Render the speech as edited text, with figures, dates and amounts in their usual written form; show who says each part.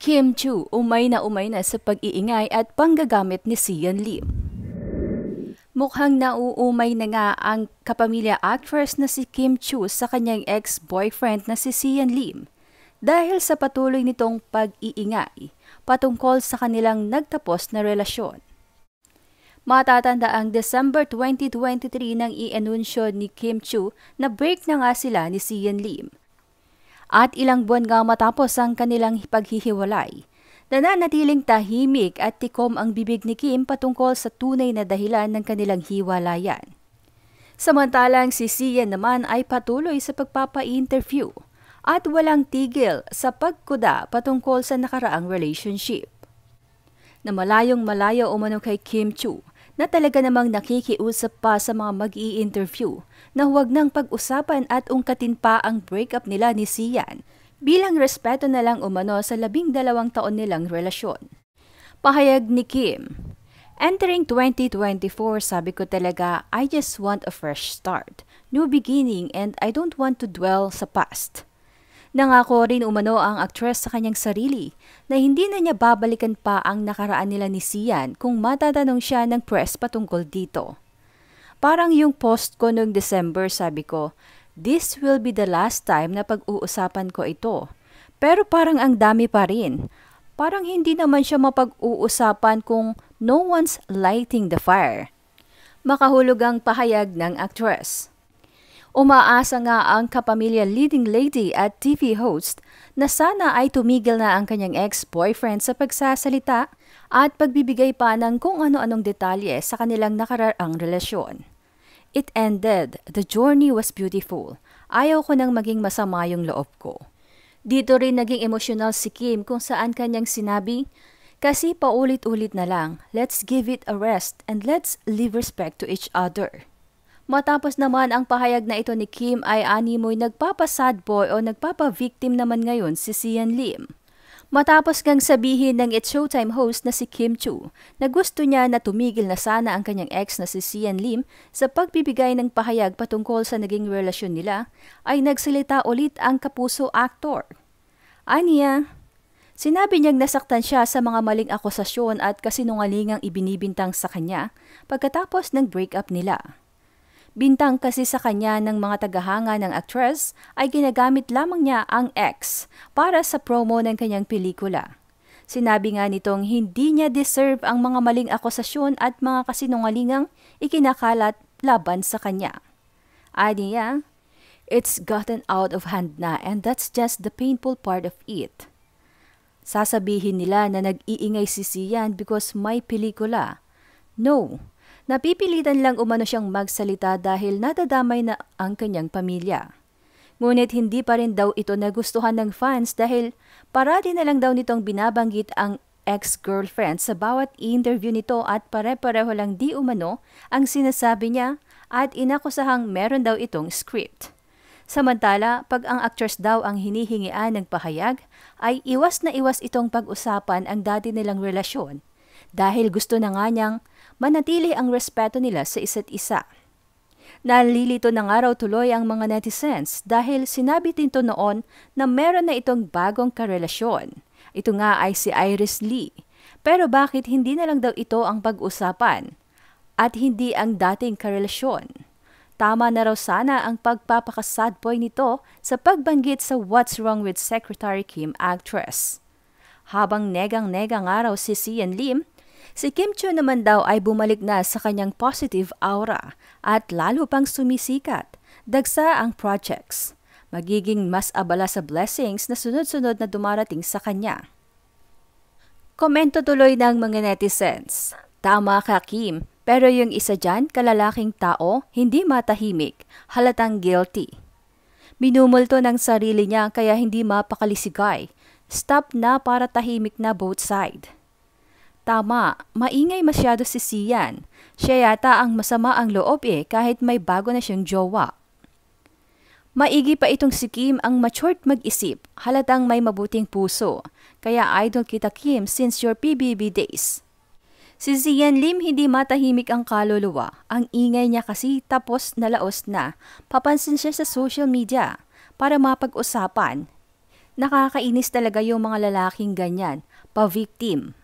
Speaker 1: Kim Chu umay na sa pag-iingay at panggagamit ni Sian Lim. Mukhang nauumay na nga ang kapamilya actress na si Kim Chu sa kanyang ex-boyfriend na si Sian Lim dahil sa patuloy nitong pag-iingay patungkol sa kanilang nagtapos na relasyon. Matatanda ang December 2023 nang i-anunsyo ni Kim Chu na break na nga sila ni Sian Lim. At ilang buwan nga matapos ang kanilang paghihiwalay, nananatiling tahimik at tikom ang bibig ni Kim patungkol sa tunay na dahilan ng kanilang hiwalayan. Samantalang si Sian naman ay patuloy sa pagpapa-interview at walang tigil sa pagkuda patungkol sa nakaraang relationship. Na malayong malayo umano kay Kim Chu na talaga namang nakikiusap pa sa mga mag-i-interview na huwag nang pag-usapan at ungkatin pa ang breakup nila ni Sian bilang respeto na lang umano sa 12 taon nilang relasyon. Pahayag ni Kim, "Entering 2024, sabi ko talaga, I just want a fresh start, new beginning, and I don't want to dwell sa past." Nangako rin umano ang aktres sa kanyang sarili na hindi na niya babalikan pa ang nakaraan nila ni Sian kung matatanong siya ng press patungkol dito. Parang yung post ko noong December, sabi ko, "This will be the last time na pag-uusapan ko ito." Pero parang ang dami pa rin. Parang hindi naman siya mapag-uusapan kung no one's lighting the fire. Makahulog ang pahayag ng aktres. Umaasa nga ang kapamilya leading lady at TV host na sana ay tumigil na ang kanyang ex-boyfriend sa pagsasalita at pagbibigay pa ng kung ano-anong detalye sa kanilang nakaraang relasyon. "It ended. The journey was beautiful. Ayaw ko nang maging masama yung loob ko." Dito rin naging emosyonal si Kim kung saan kanyang sinabi, "Kasi paulit-ulit na lang, let's give it a rest and let's leave respect to each other." Matapos naman ang pahayag na ito ni Kim ay animoy nagpapa-sad boy o nagpapa-victim naman ngayon si Sian Lim. Matapos ngang sabihin ng It's Showtime host na si Kim Chu na gusto niya na tumigil na sana ang kanyang ex na si Sian Lim sa pagbibigay ng pahayag patungkol sa naging relasyon nila, ay nagsalita ulit ang kapuso actor. Aniya, sinabi niyang nasaktan siya sa mga maling akusasyon at kasinungalingang ibinibintang sa kanya pagkatapos ng breakup nila. Bintang kasi sa kanya ng mga tagahanga ng actress ay ginagamit lamang niya ang ex para sa promo ng kanyang pelikula. Sinabi nga nitong hindi niya deserve ang mga maling akusasyon at mga kasinungalingang ikinakalat laban sa kanya. Aniya, "It's gotten out of hand na and that's just the painful part of it." Sasabihin nila na nag-iingay si Sian because may pelikula. No. Napipilitan lang umano siyang magsalita dahil nadadamay na ang kanyang pamilya. Ngunit hindi pa rin daw ito nagustuhan ng fans dahil parati na lang daw nitong binabanggit ang ex-girlfriend sa bawat interview nito at pare-pareho lang di umano ang sinasabi niya at inakusahang meron daw itong script. Samantala, pag ang actress daw ang hinihingian ng pahayag, ay iwas na iwas itong pag-usapan ang dati nilang relasyon dahil gusto na nga niyang manatili ang respeto nila sa isa't isa. Nalilito na nga raw tuloy ang mga netizens dahil sinabi nito noon na meron na itong bagong karelasyon. Ito nga ay si Iris Lee. Pero bakit hindi na lang daw ito ang pag-usapan at hindi ang dating karelasyon? Tama na raw sana ang pagpapaka-sad boy nito sa pagbanggit sa What's Wrong with Secretary Kim actress. Habang negang-nega nga raw si Sian Lim, si Kim Chu naman daw ay bumalik na sa kanyang positive aura at lalo pang sumisikat. Dagsa ang projects. Magiging mas abala sa blessings na sunod-sunod na dumarating sa kanya. Komento tuloy ng mga netizens. "Tama ka, Kim, pero yung isa dyan, kalalaking tao, hindi matahimik, halatang guilty. Minumulto ng sarili niya kaya hindi mapakalisigay. Stop na para tahimik na both side." Tama, maingay masyado si Sian. Siya yata ang masama ang loob kahit may bago na siyang jowa. Maigi pa itong si Kim ang matured mag-isip, halatang may mabuting puso. Kaya idol kita, Kim, since your PBB days. Si Sian Lim hindi matahimik ang kaluluwa. Ang ingay niya kasi tapos nalaos na. Papansin siya sa social media para mapag-usapan. Nakakainis talaga yung mga lalaking ganyan, pa-victim.